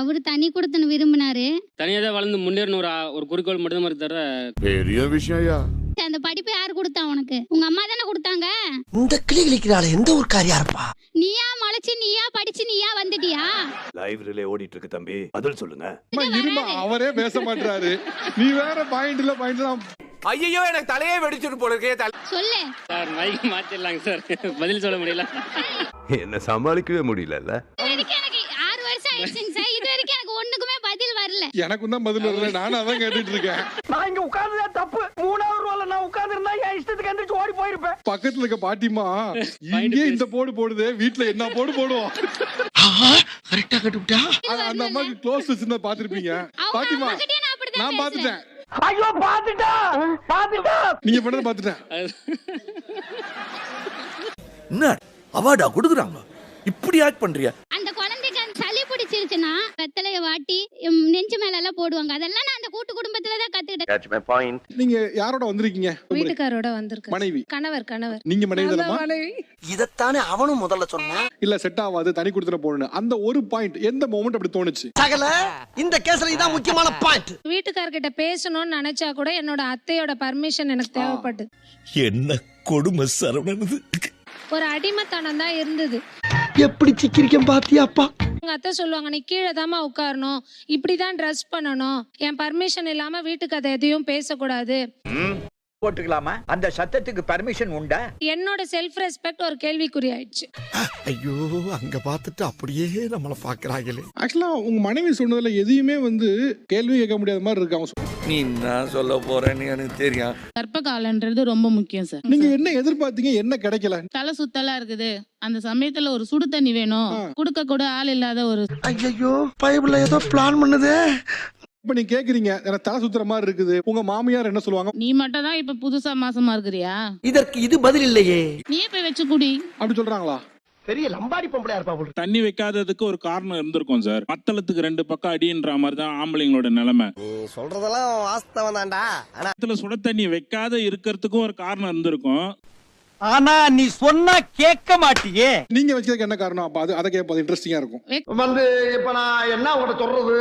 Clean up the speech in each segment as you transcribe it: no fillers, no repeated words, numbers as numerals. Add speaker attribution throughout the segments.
Speaker 1: அவரு தனி கொடுத்தன விரும்பினாரு.
Speaker 2: தனியா தான் வளர்ந்து முன்னேறணும் ஒரு குறிக்கோள் மட்டும் மாதிரி தர.
Speaker 3: பெரிய விஷயம்யா.
Speaker 1: அந்த படிப்பு யாரு கொடுத்தா உனக்கு? உங்க அம்மா தானே கொடுத்தாங்க.
Speaker 4: இந்த கிளி கிளிக்கிறாளே எந்த ஒரு காரியா இருப்பா?
Speaker 1: நீயா முளைச்சு நீயா படிச்சு நீயா வந்துட்டியா?
Speaker 5: லைவ் ரிலே ஓடிட்டு இருக்கு தம்பி, பதில் சொல்லுங்க.
Speaker 3: இருமா, அவரே பேச மாட்டாரு. நீ வேற பாயிண்ட்ல பாயிண்ட்.
Speaker 6: ஐயோ எனக்கு தலையே வெடிச்சிட்டு போல இருக்கே.
Speaker 1: சொல்லு
Speaker 2: சார் மைக் மாத்திடலாங்க சார், பதில் சொல்ல முடியல.
Speaker 5: என்ன சமாளிக்கவே முடியல.
Speaker 1: எனக்கு 6 வருஷம் ஆயிடுச்சுங்க சார். இது வரைக்கும் எனக்கு ஒண்ணுக்குமே பதில் வரல.
Speaker 3: எனக்கும் தான் பதில் வரல. நானும் அதான் கேட்டுட்டு இருக்கேன்.
Speaker 4: நான் இங்க உட்கார்ந்ததே தப்பு. 3வது ரோல நான் உட்கார்ந்து இருந்தா என் இஷ்டத்துக்கு எந்திரிச்சு ஓடி போயிருப்பேன்.
Speaker 3: பக்கத்துல இருக்க பாட்டிமா இங்கே இந்த போடு போடுது, வீட்டுல என்ன போடு போடுவோம்.
Speaker 4: கரெக்டா கட்டுட்டா.
Speaker 3: அந்த அம்மாக்கு க்ளோஸ் வச்சிருந்தா பாத்துருப்பீங்க. பாட்டிமா நான் பாத்துட்டேன்.
Speaker 4: ஐயோ பாத்துட்டா.
Speaker 3: நீங்க பண்ணத பாத்துட்டேன்.
Speaker 6: என்ன அவார்டா கொடுக்குறாங்க? இப்படி ஆக்ட் பண்றியா?
Speaker 1: அந்த குழந்தைக்கு சளி பிடிச்சிருச்சுன்னா வெத்தலைய வாட்டி நெஞ்சு மேல எல்லாம் போடுவாங்க. அதெல்லாம் நான் அந்த கூட்டு குடும்பத்துல தான் கத்துக்கிட்டேன்.
Speaker 3: நீங்க யாரோட வந்திருக்கீங்க?
Speaker 7: வீட்டுக்காரோட வந்திருக்கேன்.
Speaker 3: மனைவி.
Speaker 7: கணவர்.
Speaker 3: நீங்க மனைவி தானமா?
Speaker 4: இதத்தானே அவனும் முதல்ல சொன்னான்.
Speaker 3: இல்ல செட் ஆகாது, தனி கொடுத்துன போறேன்னு. அந்த ஒரு பாயிண்ட் எந்த மொமெண்ட் அப்படி தோணுச்சு?
Speaker 4: சகல இந்த கேஸ்ல இதான் முக்கியமான பாயிண்ட்.
Speaker 7: வீட்டுக்காரர்கிட்ட பேசணும்னு நினைச்சா கூட என்னோட அத்தையோட பர்மிஷன் எனக்கு தேவைப்பட்டு.
Speaker 6: என்ன கொடுமை சரவணனது.
Speaker 7: ஒரு அடிமைத்தனம் தான் இருந்தது.
Speaker 4: எப்படி சிக்கிரிக்கம் பாத்தியாப்பா?
Speaker 7: எங்க அத்தை சொல்லுவாங்க, நீ கீழே தாமா உட்காரணும், இப்படிதான் ட்ரெஸ் பண்ணணும், என் பர்மிஷன் இல்லாம வீட்டுக்கு அதை எதையும் பேசக்கூடாது.
Speaker 8: போட்டுக்கலாமா? அந்த சத்தத்துக்கு பர்மிஷன் உண்டா?
Speaker 7: என்னோட செல்ஃப் ரெஸ்பெக்ட் ஒரு கேள்விக்குறி ஆயிடுச்சு.
Speaker 6: ஐயோ அங்க பார்த்துட்டு அப்படியே நம்மள பாக்குறாங்களே.
Speaker 3: ஆக்சுவலா உங்க மனைவி சொன்னதுல எதையுமே கேள்வி கேட்க முடியாத மாதிரி இருக்கு. அவங்க
Speaker 6: நீ என்ன சொல்ல போறேன்னு எனக்கு தெரியும்.
Speaker 9: கர்ப்பகாலன்றது ரொம்ப முக்கியம் சார்.
Speaker 3: நீங்க என்ன எதிர்பார்த்தீங்க, என்ன கிடைக்கல?
Speaker 9: தலை சுத்தலா இருக்குது, அந்த சமயத்துல ஒரு சுடு தண்ணி வேணும், குடுக்க கூட ஆள் இல்லாத ஒரு.
Speaker 4: ஐயோ பைபிள்ல ஏதோ பிளான் பண்ணுதே.
Speaker 3: இப்ப நீங்க கேக்குறீங்க எனக்கு தலை சுத்துற மாதிரி இருக்குது. உங்க மாமியார் என்ன சொல்லுவாங்க?
Speaker 9: நீ மட்டும் தான் இப்ப புதுசா மாசமா இருக்கிறியா,
Speaker 4: இதற்கு இது பதில் இல்லையே.
Speaker 9: நீயே போய் வச்சு குடி
Speaker 3: அப்படி சொல்றாங்களா?
Speaker 4: பெரிய லம்பாடி பொம்பளையா இருப்பா போல.
Speaker 10: தண்ணி வைக்காததுக்கு ஒரு காரணம் இருந்திருக்கும் சார். மத்தளத்துக்கு 2 பக்கம் அடின்ற மாதிரி தான் ஆம்பளைங்களோட நிலைமை.
Speaker 4: நீ சொல்றதெல்லாம் வாஸ்தவம் தான்டா.
Speaker 10: மத்தள சுட தண்ணி வைக்காத இருக்கிறதுக்கும் ஒரு காரணம் இருந்திருக்கும்.
Speaker 8: ஆனா நீ சொன்னா கேட்க மாட்டியே.
Speaker 3: நீங்க வச்சதுக்கு என்ன காரணம்? அப்ப அதை கேட்பது இன்ட்ரெஸ்டிங்கா இருக்கும்.
Speaker 4: இப்ப நான் என்ன உங்கள்ட்ட சொல்றது?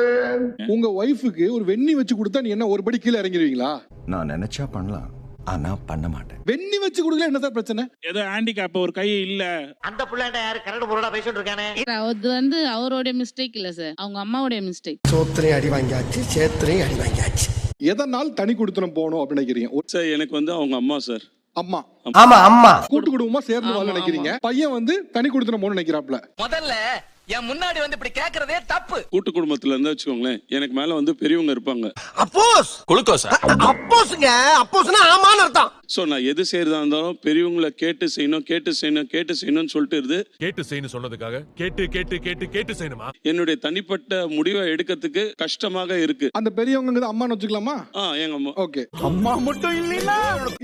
Speaker 3: உங்க ஒய்ஃபுக்கு ஒரு வெண்ணி வச்சு கொடுத்தா நீ என்ன ஒரு படி கீழே இறங்கிடுவீங்களா?
Speaker 5: நான் நினைச்சா பண்ணலாம், ஆனா பண்ண மாட்டேன்.
Speaker 3: வெண்ணி வச்சு கொடுக்கல என்ன சார் பிரச்சனை?
Speaker 10: ஏதோ ஹேண்டிகேப் ஒரு கை இல்ல.
Speaker 4: அந்த புள்ளைண்ட யாரு கரடு பொருளா பேசிட்டு இருக்கானே?
Speaker 9: அது அவரோட மிஸ்டேக் இல்ல சார், அவங்க அம்மாவோட மிஸ்டேக்.
Speaker 4: சோத்திரையும் அடி வாங்கியாச்சு, சேத்திரையும் அடி வாங்கியாச்சு.
Speaker 3: எதனால் தனி கொடுத்தனம் போகணும் அப்படின்னு நினைக்கிறீங்க?
Speaker 10: சார் எனக்கு அவங்க அம்மா சார்.
Speaker 3: அம்மா.
Speaker 4: ஆமா அம்மா.
Speaker 3: கூட்டு குடும்பமா சேர்ந்து வாழ நினைக்கிறீங்க. பையன் தனி கொடுத்தனம் போகணும்னு நினைக்கிறாப்ல.
Speaker 8: முதல்ல என் முன்னாடி இப்படி கேக்குறதே தப்பு.
Speaker 10: கூட்டு குடும்பத்துல இருந்தா வச்சுக்கோங்களேன், எனக்கு மேல பெரியவங்க இருப்பாங்க.
Speaker 4: அப்போஸ்
Speaker 6: குளுக்கோஸ்
Speaker 4: அப்போஸ்ங்க, அப்போஸ்னா ஆமான்னு அர்த்தம்.
Speaker 10: சோ நான் எது செய்யறதா இருந்தாலும் பெரியவங்களை கேட்டு செய்யணும்னு சொல்லிட்டு
Speaker 11: கேட்டு செய்யணும் சொன்னதுக்காக கேட்டு செய்யணுமா?
Speaker 10: என்னுடைய தனிப்பட்ட முடிவை எடுக்கிறதுக்கு கஷ்டமாக இருக்கு.
Speaker 3: அந்த பெரியவங்க அம்மான்னு வச்சுக்கலாமா?
Speaker 10: எங்க அம்மா.
Speaker 3: ஓகே.
Speaker 6: அம்மா மட்டும் இல்லையா?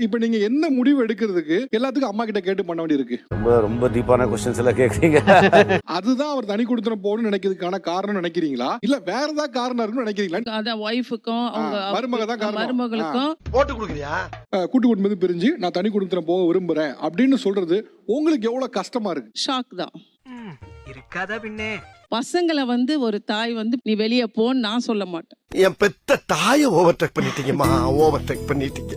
Speaker 3: இப்ப நீங்க என்ன முடிவு எடுக்கிறதுக்கு எல்லாத்துக்கும் அம்மா கிட்ட கேட்டு பண்ண வேண்டி இருக்கு?
Speaker 5: ரொம்ப டீப்பான क्वेश्चंस எல்லாம் கேக்குறீங்க.
Speaker 3: அதுதான் அவர் தனி கொடுத்தனம் போகணும்னு நினைக்கிறதுக்கான காரணம் நினைக்கிறீங்களா, இல்ல வேற ஏதாவது காரணம் இருக்குன்னு நினைக்கிறீங்களா?
Speaker 9: அதான் ஒய்ஃபுக்கும்
Speaker 3: மருமகளுக்கும்
Speaker 4: போட்டு கொடுக்குறியா?
Speaker 3: கூட்டு குடும்பம் பிரிஞ்சு நான் தனி குடும்பத்துல போக விரும்புறேன் அப்படின்னு சொல்றது உங்களுக்கு எவ்வளவு கஷ்டமா இருக்கு?
Speaker 9: ஷாக் தான்
Speaker 8: இருக்காதா பின்னே.
Speaker 9: பசங்களை ஒரு தாய் நீ வெளியே போன்னு நான் சொல்ல மாட்டேன்.
Speaker 4: என் பெத்த தாயை ஓவர்டேக் பண்ணிட்டீங்கம்மா, ஓவர்டேக் பண்ணிட்டீங்க.